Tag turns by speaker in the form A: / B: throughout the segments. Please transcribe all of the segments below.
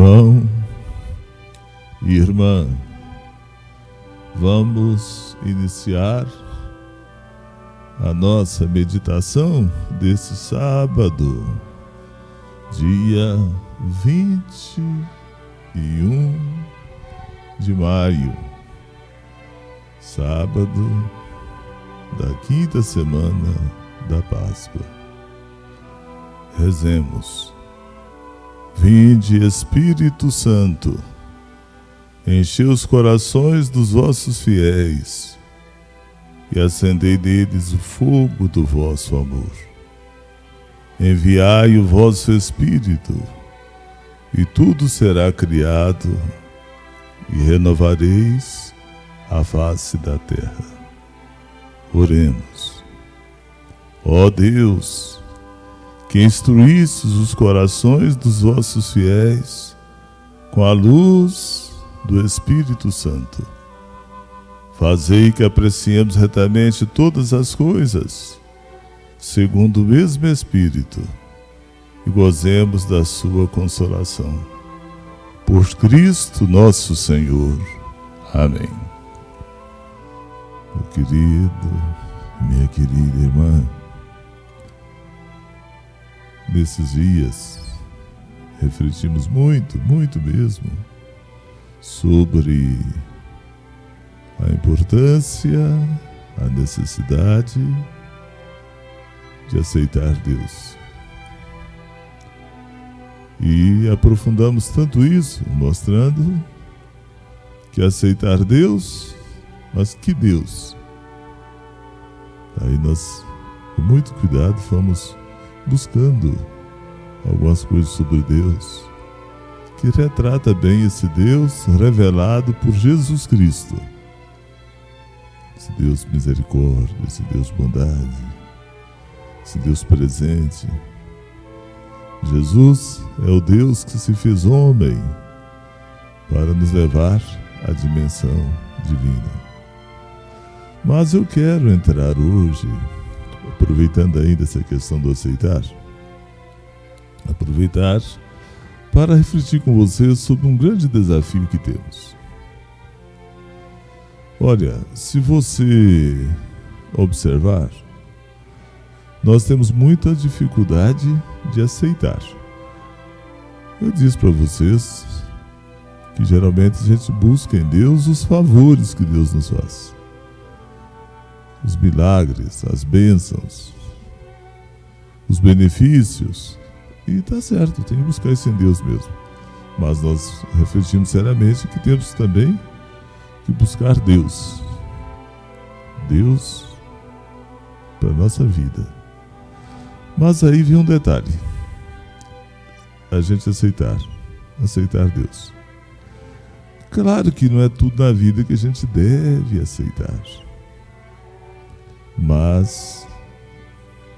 A: Irmão e irmã, vamos iniciar a nossa meditação desse sábado, dia 21 de maio, sábado da quinta semana da Páscoa. Rezemos. Vinde, Espírito Santo, enchei os corações dos vossos fiéis e acendei neles o fogo do vosso amor. Enviai o vosso Espírito, e tudo será criado, e renovareis a face da terra. Oremos. Ó Deus, que instruístes os corações dos vossos fiéis com a luz do Espírito Santo, fazei que apreciemos retamente todas as coisas, segundo o mesmo Espírito, e gozemos da sua consolação. Por Cristo nosso Senhor. Amém. Meu querido, minha querida irmã, nesses dias, refletimos muito mesmo sobre a importância, a necessidade de aceitar Deus. E aprofundamos tanto isso, mostrando que aceitar Deus, mas que Deus? Aí nós, com muito cuidado, fomos buscando algumas coisas sobre Deus, que retrata bem esse Deus revelado por Jesus Cristo. Esse Deus misericórdia, esse Deus bondade, esse Deus presente. Jesus é o Deus que se fez homem para nos levar à dimensão divina. Mas eu quero entrar hoje, aproveitando ainda essa questão do aceitar, aproveitar para refletir com vocês sobre um grande desafio que temos. Olha, se você observar, nós temos muita dificuldade de aceitar. Eu disse para vocês que geralmente a gente busca em Deus os favores que Deus nos faz, os milagres, as bênçãos, os benefícios. E está certo, tem que buscar isso em Deus mesmo. Mas nós refletimos seriamente que temos também que buscar Deus. Deus para a nossa vida. Mas aí vem um detalhe. A gente aceitar Deus. Claro que não é tudo na vida que a gente deve aceitar. Mas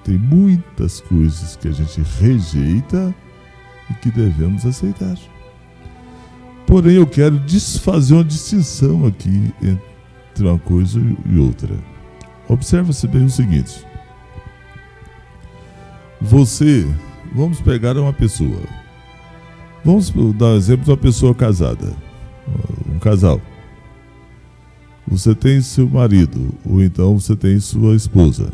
A: tem muitas coisas que a gente rejeita e que devemos aceitar. Porém, eu quero fazer uma distinção aqui entre uma coisa e outra. Observa-se bem o seguinte. Vamos pegar uma pessoa. Vamos dar um exemplo de uma pessoa casada, um casal. Você tem seu marido, ou então você tem sua esposa.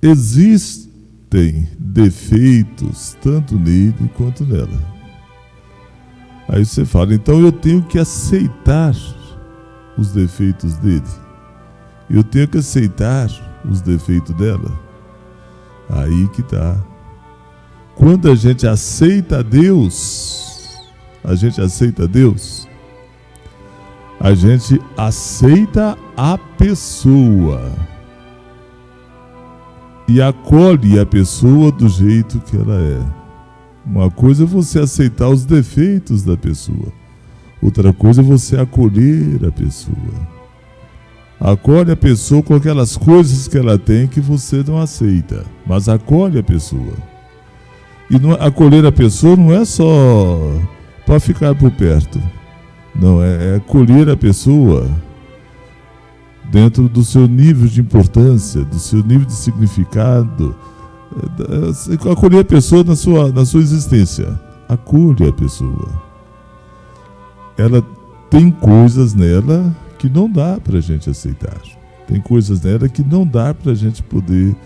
A: Existem defeitos tanto nele quanto nela. Aí você fala, então eu tenho que aceitar os defeitos dele. Eu tenho que aceitar os defeitos dela. Aí que está. Quando a gente aceita Deus, a gente aceita a pessoa e acolhe a pessoa do jeito que ela é. Uma coisa é você aceitar os defeitos da pessoa, outra coisa é você acolher a pessoa. Acolhe a pessoa com aquelas coisas que ela tem que você não aceita, mas acolhe a pessoa. E acolher a pessoa não é só para ficar por perto. Não, é acolher a pessoa dentro do seu nível de importância, do seu nível de significado, acolher a pessoa na sua existência. Acolha a pessoa. Ela tem coisas nela que não dá para a gente aceitar. Tem coisas nela que não dá para a gente poder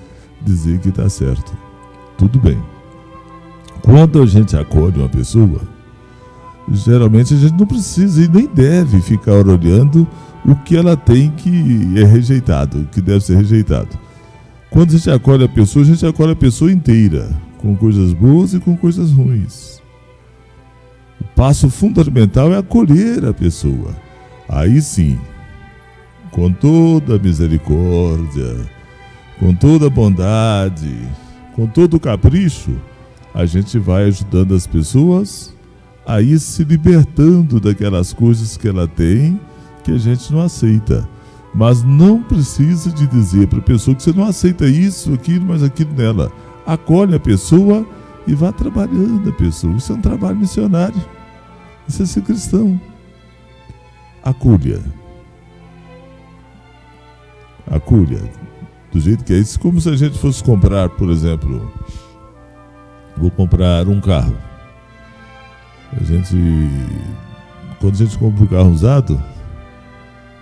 A: dizer que está certo. Tudo bem. Quando a gente acolhe uma pessoa, geralmente a gente não precisa e nem deve ficar olhando o que ela tem que é rejeitado, que deve ser rejeitado. Quando a gente acolhe a pessoa inteira, com coisas boas e com coisas ruins. O passo fundamental é acolher a pessoa. Aí sim, com toda a misericórdia, com toda a bondade, com todo o capricho, a gente vai ajudando as pessoas a ir se libertando daquelas coisas que ela tem que a gente não aceita. Mas não precisa de dizer para a pessoa que você não aceita isso, aquilo, mas aquilo nela. Acolhe a pessoa e vá trabalhando a pessoa. Isso é um trabalho missionário. Isso é ser cristão. Acolha. Acolha. Do jeito que é isso, como se a gente fosse comprar, por exemplo, vou comprar um carro. Quando a gente compra um carro usado,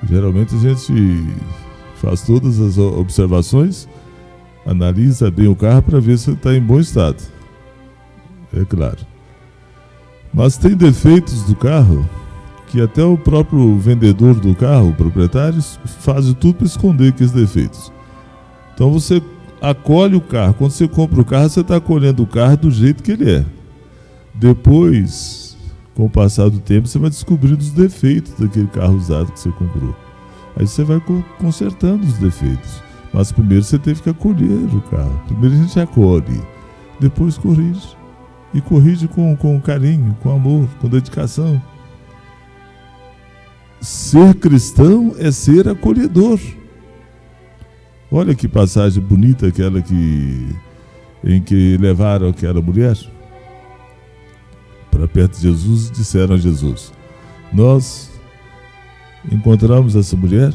A: geralmente a gente faz todas as observações, analisa bem o carro para ver se ele está em bom estado. É claro. Mas tem defeitos do carro que até o próprio vendedor do carro, o proprietário, faz tudo para esconder aqueles defeitos. Então você acolhe o carro. Quando você compra o carro, você está acolhendo o carro do jeito que ele é. Depois, com o passar do tempo, você vai descobrindo os defeitos daquele carro usado que você comprou. Aí você vai consertando os defeitos. Mas primeiro você teve que acolher o carro. Primeiro a gente acolhe, depois corrige. E corrige com carinho, com amor, com dedicação. Ser cristão é ser acolhedor. Olha que passagem bonita aquela em que levaram aquela mulher para perto de Jesus e disseram a Jesus: nós encontramos essa mulher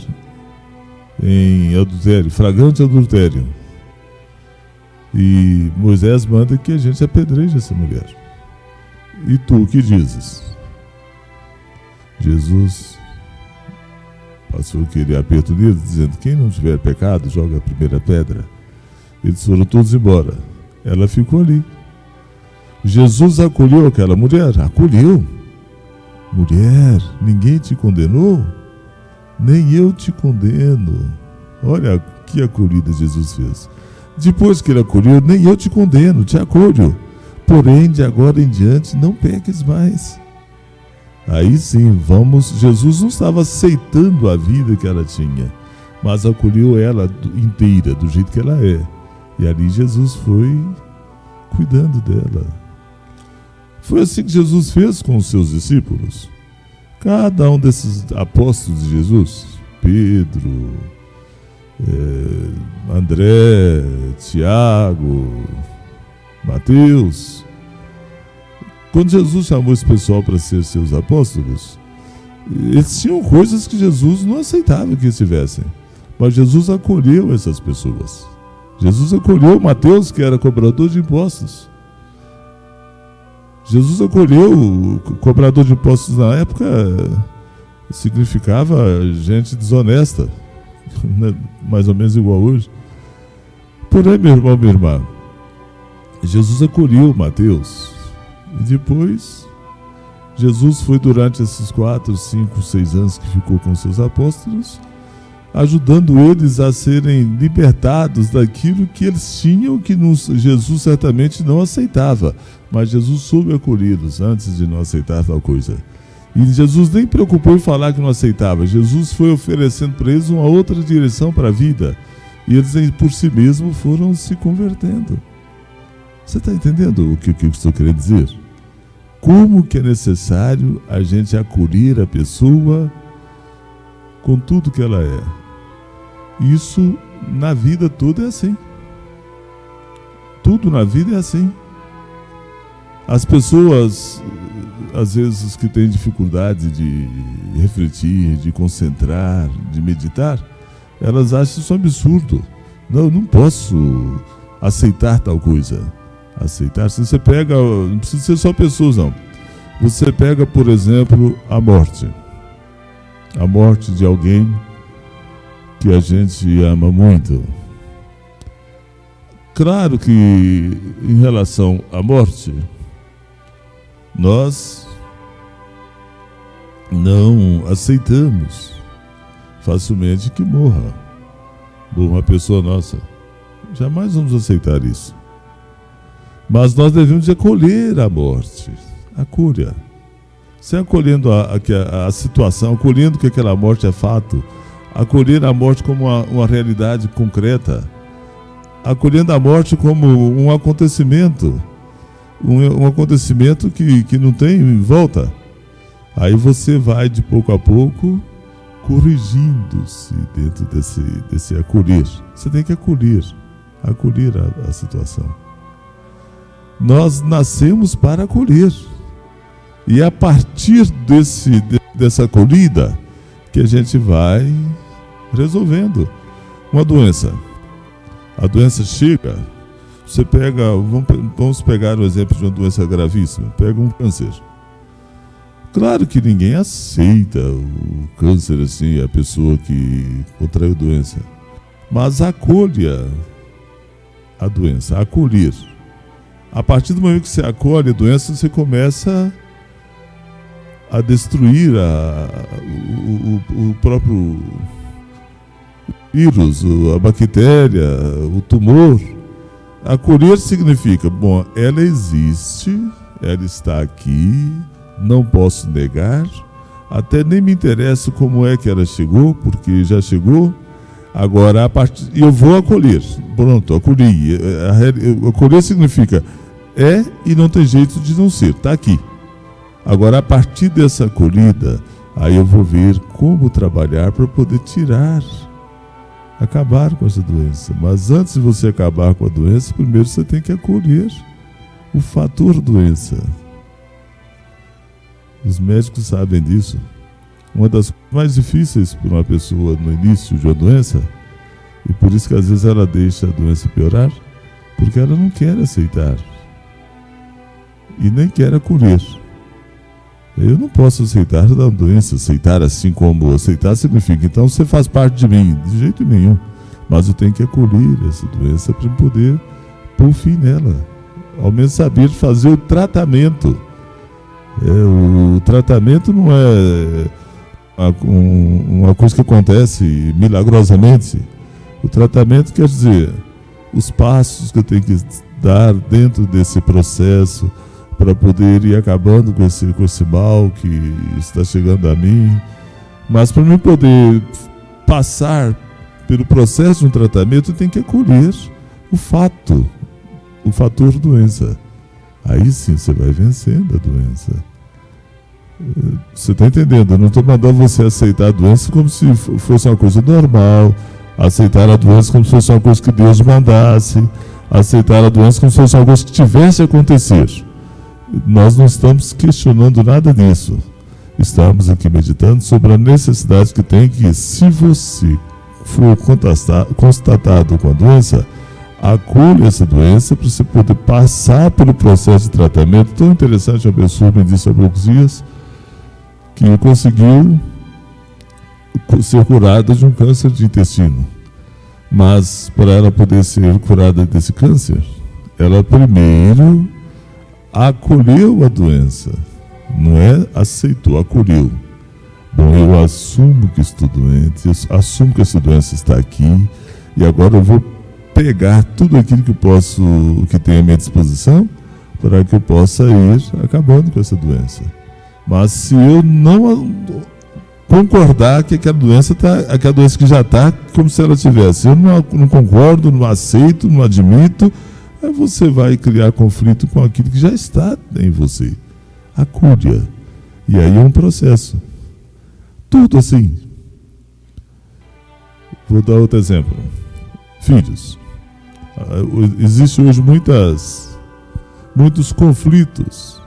A: em adultério, flagrante adultério, e Moisés manda que a gente apedreje essa mulher. E tu o que dizes? Jesus passou aquele aperto nele, dizendo: quem não tiver pecado, joga a primeira pedra. Eles foram todos embora. Ela ficou ali. Jesus acolheu aquela mulher? Acolheu. Mulher, ninguém te condenou? Nem eu te condeno. Olha que acolhida Jesus fez. Depois que ele acolheu, nem eu te condeno, te acolho. Porém, de agora em diante, não peques mais. Aí sim, Jesus não estava aceitando a vida que ela tinha, mas acolheu ela inteira, do jeito que ela é. E ali Jesus foi cuidando dela. Foi assim que Jesus fez com os seus discípulos. Cada um desses apóstolos de Jesus, Pedro, André, Tiago, Mateus. Quando Jesus chamou esse pessoal para ser seus apóstolos, eles tinham coisas que Jesus não aceitava que eles tivessem. Mas Jesus acolheu essas pessoas. Jesus acolheu Mateus, que era cobrador de impostos. Jesus acolheu o cobrador de impostos na época, significava gente desonesta, mais ou menos igual hoje. Porém, meu irmão, minha irmã, Jesus acolheu Mateus. E depois, Jesus foi durante esses 4, 5, 6 anos que ficou com seus apóstolos, ajudando eles a serem libertados daquilo que eles tinham, que Jesus certamente não aceitava. Mas Jesus soube acolhê-los antes de não aceitar tal coisa. E Jesus nem preocupou em falar que não aceitava. Jesus foi oferecendo para eles uma outra direção para a vida. E eles por si mesmos foram se convertendo. Você está entendendo o que eu estou querendo dizer? Como que é necessário a gente acolher a pessoa com tudo que ela é. Isso na vida toda é assim. Tudo na vida é assim. As pessoas, às vezes, que têm dificuldade de refletir, de concentrar, de meditar, elas acham isso um absurdo. Não posso aceitar tal coisa. aceitar. Se você pega, não precisa ser só pessoas, não. Você pega, por exemplo, a morte de alguém que a gente ama muito. Claro que em relação à morte, nós não aceitamos facilmente que morra uma pessoa nossa. Jamais vamos aceitar isso. Mas nós devemos acolher a morte. Acolha. Sem acolhendo a situação, acolhendo que aquela morte é fato, acolher a morte como uma realidade concreta, acolhendo a morte como um acontecimento, um acontecimento que não tem volta. Aí você vai de pouco a pouco corrigindo-se dentro desse acolher. Você tem que acolher a situação. Nós nascemos para acolher. E é a partir dessa acolhida que a gente vai resolvendo. Uma doença. A doença chega, você pega, vamos pegar o exemplo de uma doença gravíssima, pega um câncer. Claro que ninguém aceita o câncer assim, a pessoa que contraiu doença. Mas acolha a doença, acolher. A partir do momento que você acolhe a doença, você começa a destruir o próprio vírus, a bactéria, o tumor. Acolher significa, bom, ela existe, ela está aqui, não posso negar, até nem me interessa como é que ela chegou, porque já chegou. Agora, eu vou acolher. Pronto, acolhi. Acolher significa é e não tem jeito de não ser, está aqui. Agora, a partir dessa acolhida, aí eu vou ver como trabalhar para poder acabar com essa doença. Mas antes de você acabar com a doença, primeiro você tem que acolher o fator doença. Os médicos sabem disso. Uma das coisas mais difíceis para uma pessoa no início de uma doença, e por isso que às vezes ela deixa a doença piorar, porque ela não quer aceitar e nem quer acolher. Eu não posso aceitar a doença. Aceitar assim como aceitar significa, então você faz parte de mim. De jeito nenhum. Mas eu tenho que acolher essa doença para poder pôr fim nela. Ao menos saber fazer o tratamento. O tratamento não é uma coisa que acontece milagrosamente. O tratamento quer dizer os passos que eu tenho que dar dentro desse processo para poder ir acabando com esse mal que está chegando a mim. Mas para mim poder passar pelo processo de um tratamento, eu tenho que acolher o fator doença. Aí sim você vai vencendo a doença. Você está entendendo? Eu não estou mandando você aceitar a doença como se fosse uma coisa normal, aceitar a doença como se fosse uma coisa que Deus mandasse, aceitar a doença como se fosse uma coisa que tivesse a acontecer. Nós não estamos questionando nada disso. Estamos aqui meditando sobre a necessidade que tem que, se você for constatado com a doença, acolha essa doença para você poder passar pelo processo de tratamento. Tão interessante, a pessoa me disse há poucos dias que conseguiu ser curada de um câncer de intestino. Mas para ela poder ser curada desse câncer, ela primeiro acolheu a doença, não é aceitou, acolheu. Bom, eu assumo que estou doente, eu assumo que essa doença está aqui, e agora eu vou pegar tudo aquilo que tem à minha disposição para que eu possa ir acabando com essa doença. Mas se eu não concordar que aquela doença que já está como se ela tivesse, eu não concordo, não aceito, não admito, aí você vai criar conflito com aquilo que já está em você. Acolha. E aí é um processo. Tudo assim. Vou dar outro exemplo. Filhos. Existem hoje muitos conflitos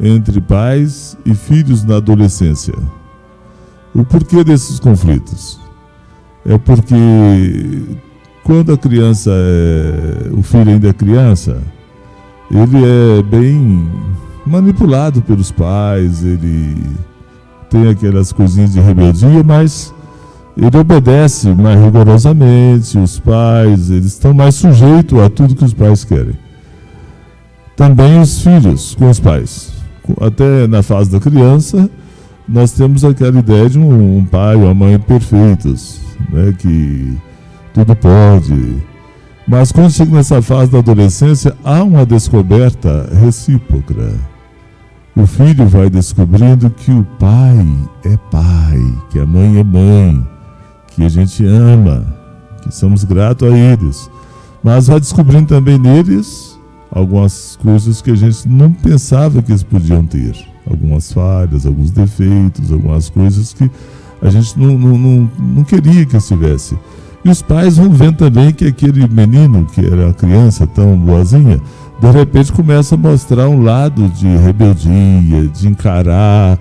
A: entre pais e filhos na adolescência. O porquê desses conflitos? É porque quando o filho ainda é criança, ele é bem manipulado pelos pais, ele tem aquelas coisinhas de rebeldia, mas ele obedece mais rigorosamente. Os pais, eles estão mais sujeitos a tudo que os pais querem. Também os filhos com os pais. Até na fase da criança, nós temos aquela ideia de um pai ou uma mãe perfeitos, né, que tudo pode. Mas quando chega nessa fase da adolescência, há uma descoberta recíproca. O filho vai descobrindo que o pai é pai, que a mãe é mãe, que a gente ama, que somos gratos a eles. Mas vai descobrindo também neles algumas coisas que a gente não pensava que eles podiam ter. Algumas falhas, alguns defeitos, algumas coisas que a gente não queria que estivesse. E os pais vão vendo também que aquele menino, que era uma criança tão boazinha, de repente começa a mostrar um lado de rebeldia, de encarar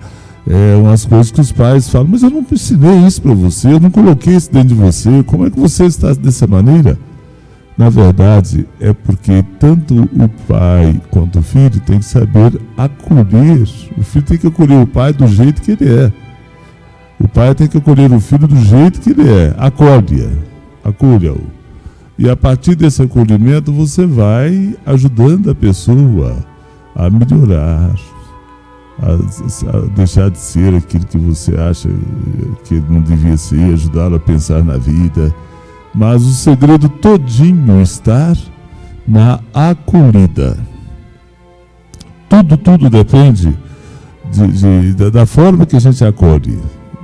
A: umas coisas que os pais falam: mas eu não ensinei isso para você, eu não coloquei isso dentro de você, como é que você está dessa maneira? Na verdade, é porque tanto o pai quanto o filho tem que saber acolher. O filho tem que acolher o pai do jeito que ele é. O pai tem que acolher o filho do jeito que ele é. Acolha-o. E a partir desse acolhimento você vai ajudando a pessoa a melhorar, a deixar de ser aquilo que você acha que ele não devia ser, ajudá-lo a pensar na vida. Mas o segredo todinho está na acolhida. Tudo depende da forma que a gente acolhe,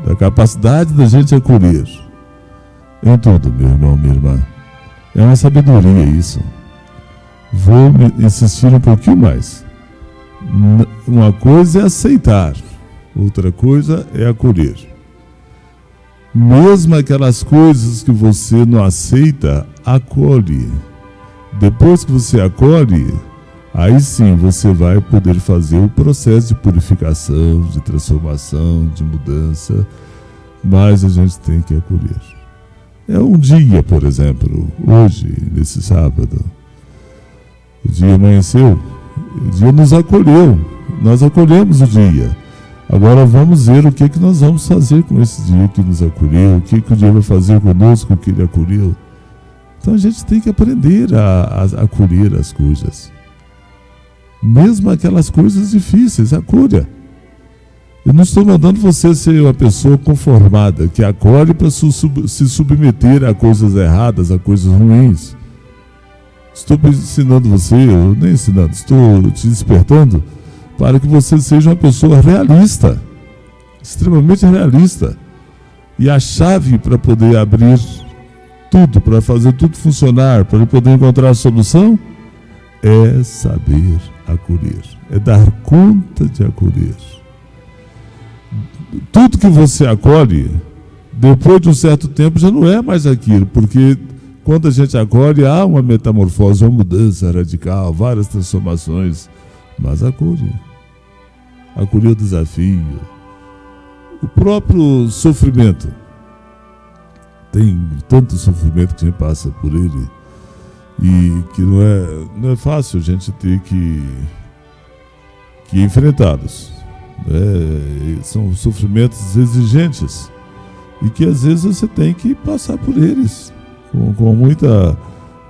A: da capacidade da gente acolher. Em tudo, meu irmão, minha irmã. É uma sabedoria isso. Vou insistir um pouquinho mais. Uma coisa é aceitar, outra coisa é acolher. Mesmo aquelas coisas que você não aceita, acolhe. Depois que você acolhe, aí sim você vai poder fazer o processo de purificação, de transformação, de mudança. Mas a gente tem que acolher. É um dia, por exemplo, hoje, nesse sábado, o dia amanheceu, o dia nos acolheu, nós acolhemos o dia. Agora vamos ver o que nós vamos fazer com esse dia que nos acolheu, o que o dia vai fazer conosco que ele acolheu. Então a gente tem que aprender a acolher as coisas. Mesmo aquelas coisas difíceis, acolha. Eu não estou mandando você ser uma pessoa conformada, que acolhe para se submeter a coisas erradas, a coisas ruins. Estou ensinando você, eu nem ensinando, estou te despertando para que você seja uma pessoa realista, extremamente realista. E a chave para poder abrir tudo, para fazer tudo funcionar, para poder encontrar a solução, é saber acolher, é dar conta de acolher. Tudo que você acolhe, depois de um certo tempo já não é mais aquilo, porque quando a gente acolhe, há uma metamorfose, uma mudança radical, várias transformações, mas acolhe o desafio, o próprio sofrimento. Tem tanto sofrimento que a gente passa por ele e que não é fácil a gente ter que enfrentá-los. São sofrimentos exigentes e que às vezes você tem que passar por eles com muita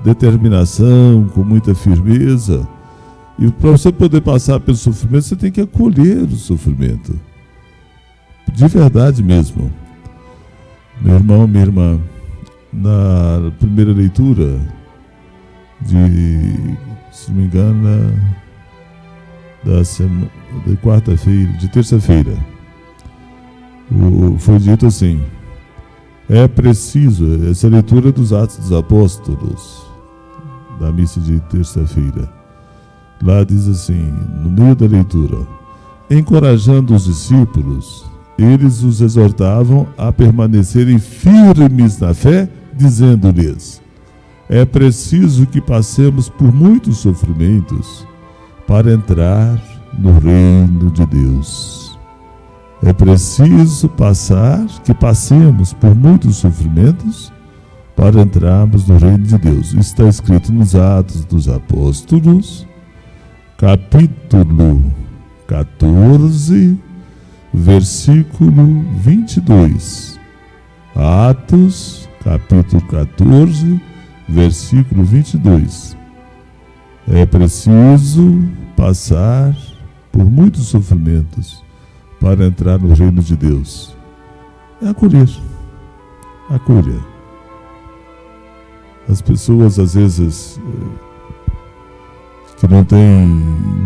A: determinação, com muita firmeza. E para você poder passar pelo sofrimento, você tem que acolher o sofrimento de verdade mesmo. Meu irmão, minha irmã, na primeira leitura se não me engano, de quarta-feira, de terça-feira, foi dito assim: é preciso, essa leitura dos Atos dos Apóstolos, da missa de terça-feira, lá diz assim, no meio da leitura: encorajando os discípulos, eles os exortavam a permanecerem firmes na fé, dizendo-lhes: é preciso que passemos por muitos sofrimentos para entrar no reino de Deus. É preciso que passemos por muitos sofrimentos para entrarmos no reino de Deus. Isso está escrito nos Atos dos Apóstolos, capítulo 14, versículo 22. Atos, capítulo 14, versículo 22. É preciso passar por muitos sofrimentos para entrar no reino de Deus. É acolher. Acolha. As pessoas, às vezes, que não têm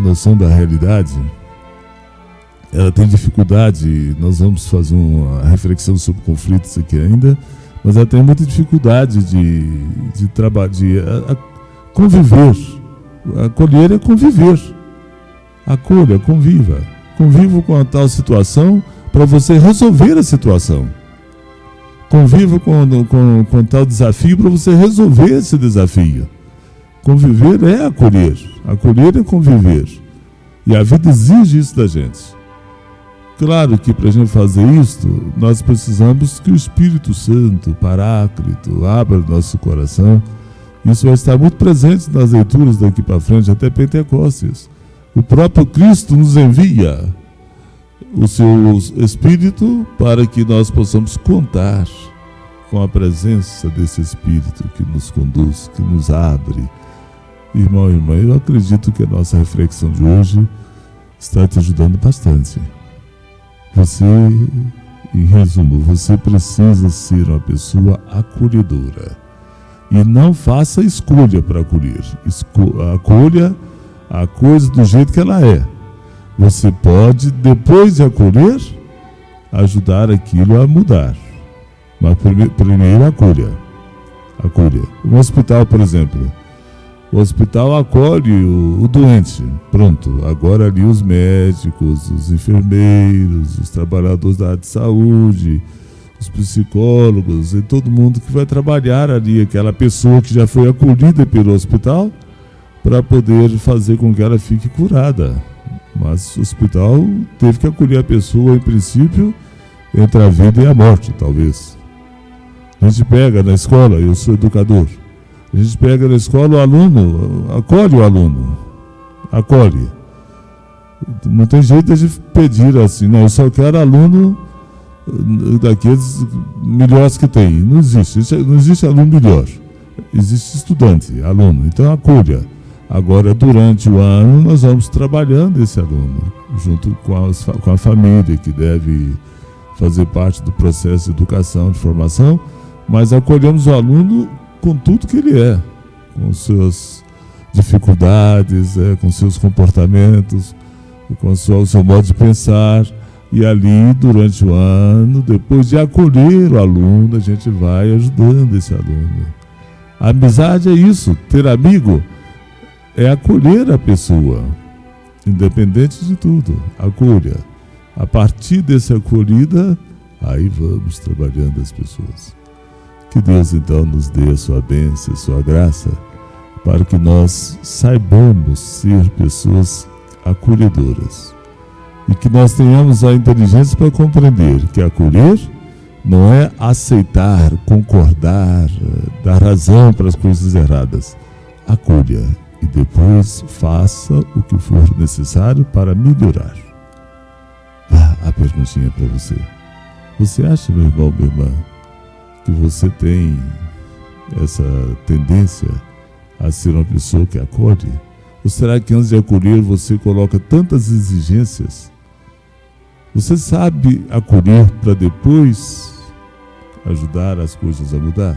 A: noção da realidade, ela tem dificuldade. Nós vamos fazer uma reflexão sobre conflitos aqui ainda, mas ela tem muita dificuldade de trabalhar, de conviver. Acolher é conviver. Acolha, conviva. Conviva com a tal situação para você resolver a situação. Conviva com tal desafio para você resolver esse desafio. Conviver é acolher. Acolher é conviver. E a vida exige isso da gente. Claro que para a gente fazer isso, nós precisamos que o Espírito Santo, o Paráclito, abra o nosso coração. Isso vai estar muito presente nas leituras daqui para frente, até Pentecostes. O próprio Cristo nos envia o seu Espírito para que nós possamos contar com a presença desse Espírito que nos conduz, que nos abre. Irmão e irmã, eu acredito que a nossa reflexão de hoje está te ajudando bastante. Você, em resumo, você precisa ser uma pessoa acolhedora. E não faça escolha para acolher. Acolha a coisa do jeito que ela é. Você pode, depois de acolher, ajudar aquilo a mudar. Mas primeiro acolha. Acolha. Um hospital, por exemplo. O hospital acolhe o doente. Pronto. Agora ali os médicos, os enfermeiros, os trabalhadores da área de saúde, os psicólogos e todo mundo que vai trabalhar ali, aquela pessoa que já foi acolhida pelo hospital, para poder fazer com que ela fique curada. Mas o hospital teve que acolher a pessoa, em princípio, entre a vida e a morte, talvez. A gente pega na escola, eu sou educador, a gente pega na escola o aluno, acolhe o aluno, acolhe. Não tem jeito de pedir assim, não, eu só quero aluno daqueles melhores que tem. Não existe aluno melhor, existe estudante, aluno, então acolha. Agora, durante o ano, nós vamos trabalhando esse aluno, junto com a família, que deve fazer parte do processo de educação, de formação, mas acolhemos o aluno com tudo que ele é, com suas dificuldades, com seus comportamentos, com o seu modo de pensar. E ali, durante o ano, depois de acolher o aluno, a gente vai ajudando esse aluno. A amizade é isso, ter amigo é acolher a pessoa, independente de tudo, acolha. A partir dessa acolhida, aí vamos trabalhando as pessoas. Que Deus então nos dê a sua bênção, a sua graça, para que nós saibamos ser pessoas acolhedoras. E que nós tenhamos a inteligência para compreender que acolher não é aceitar, concordar, dar razão para as coisas erradas. Acolha e depois faça o que for necessário para melhorar. A perguntinha para você. Você acha, meu irmão, minha irmã, que você tem essa tendência a ser uma pessoa que acolhe? Ou será que antes de acolher você coloca tantas exigências? Você sabe acolher para depois ajudar as coisas a mudar?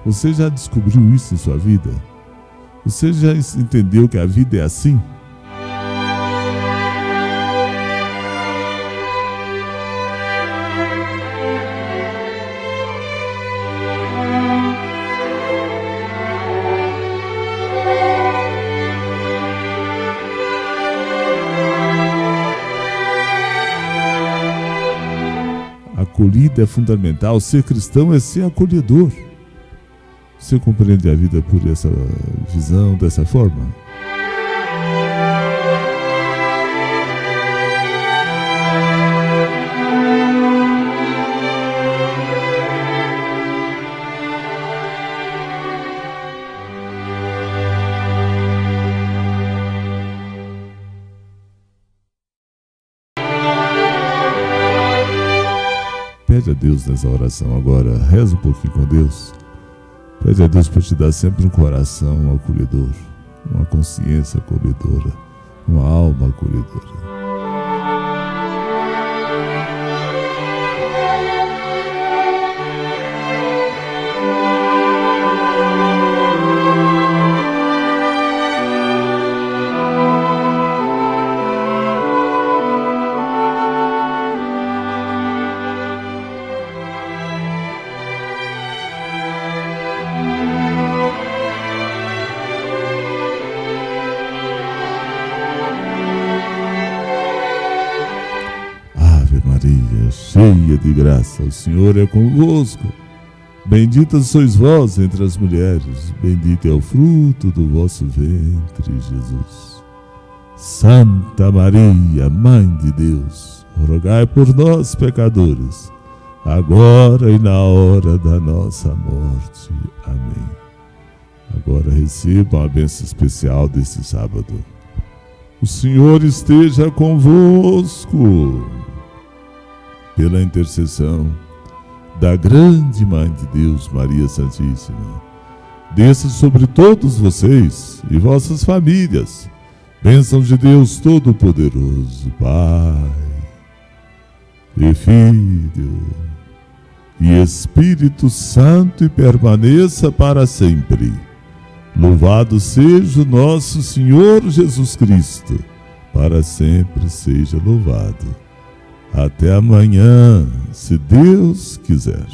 A: Você já descobriu isso em sua vida? Você já entendeu que a vida é assim? A acolhida é fundamental. Ser cristão é ser acolhedor. Você compreende a vida por essa visão, dessa forma? Pede a Deus nessa oração agora, reza um pouquinho com Deus. Pede a Deus para te dar sempre um coração acolhedor, uma consciência acolhedora, uma alma acolhedora. Maria, cheia de graça, o Senhor é convosco. Bendita sois vós entre as mulheres, bendito é o fruto do vosso ventre, Jesus. Santa Maria, Mãe de Deus, rogai por nós, pecadores, agora e na hora da nossa morte. Amém. Agora recebam a bênção especial deste sábado. O Senhor esteja convosco. Pela intercessão da grande Mãe de Deus, Maria Santíssima, desça sobre todos vocês e vossas famílias, bênção de Deus Todo-Poderoso, Pai e Filho e Espírito Santo, e permaneça para sempre. Louvado seja o nosso Senhor Jesus Cristo, para sempre seja louvado. Até amanhã, se Deus quiser.